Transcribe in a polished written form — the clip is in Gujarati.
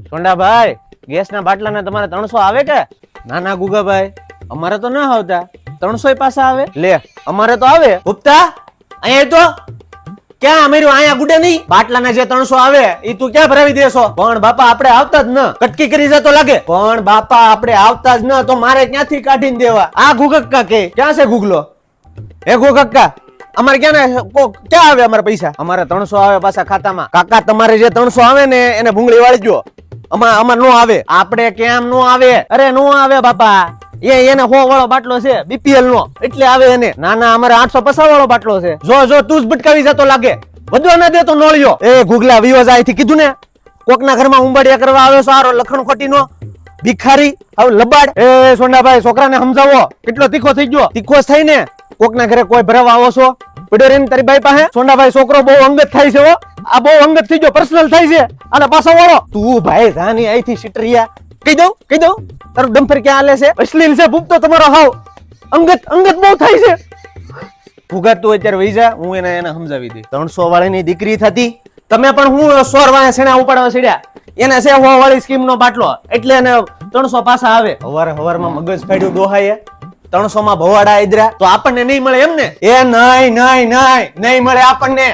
સોંડાભાઈ ગેસના બાટલાના તમારે 300 આવે કે? ના ના ગુગાભાઈ, અમારે તો ના આવતા. 300 પાછા આવે? લે અમારે તો આવે. ગુપ્તા અહીંયા તો ક્યાં અમેરું અહીંયા ગુડે નહીં? બાટલાના જે 300 આવે ઈ તું ક્યાં ભરાવી દેશો? પણ બાપા આપણે આવતા જ ન. કટકી કરી જતો લાગે. પણ બાપા આપણે આવતા જ ન તો મારે ક્યાંથી કાઢીને દેવા? આ ગુગક્કા કે ક્યાં છે ગુગલો? એ ગુગક્કા અમારે ક્યાં આવે અમારા પૈસા? અમારે 300 આવે પાછા ખાતામાં. કાકા તમારે જે 300 આવે ને એને ભૂંગળી વાળજો. અમાર નો આવે. આપણે કેમ નો આવે? અરે નો આવે બાપા. એને 100 વાળો બાટલો છે બીપીએલ નો એટલે આવે એને. ના ના અમારે 850 વાળો બાટલો છે. જો તું જ ભટકાવી જતો લાગે. વધવા ના દે તો નોળિયો. એ ગુગલા વિયો જાય થી કીધું ને. કોકના ઘરમાં ઉંબાડિયા કરવા આવ્યો સારો લખણ ખોટી નો ભિખારી હવે લબાડ. એ સોંડાભાઈ છોકરાને સમજાવો. કેટલો તીખો થઈ ગયો? તીખો થાય ને. કોકના ઘરે કોઈ ભરાવા આવો છો? પડ્યો રેન તારી બાઈ પાસે. સોંડાભાઈ છોકરો બહુ અંગત થાય છે હો. આ બહુ અંગત થઈ ગયો, પર્સનલ થાય છે. આને પાછો વાળો. તું ભાઈ જાની અહીંથી સિટરિયા. કહી દઉં તારું ડમ્ફર ક્યાં આલે છે? અશ્લીલ છે ભૂપતો તમારો હાવ. અંગત બહુ થાય છે. ભૂગત તું અત્યારે વહી જા, હું એને સમજાવી દઈ. 300 વાળીની દીકરી થતી તમે પણ હું 100 વાળા સેણા ઉપાડવા સીડ્યા. એને છે 100 વાળી સ્કીમ નો બાટલો એટલે એને 300 પાછા આવે. હવારમાં મગજ ફાડ્યું ડોહાએ. 300 માં ભવાડા આદરા તો આપણને નહીં મળે એમ ને? એ નહીં મળે આપણને.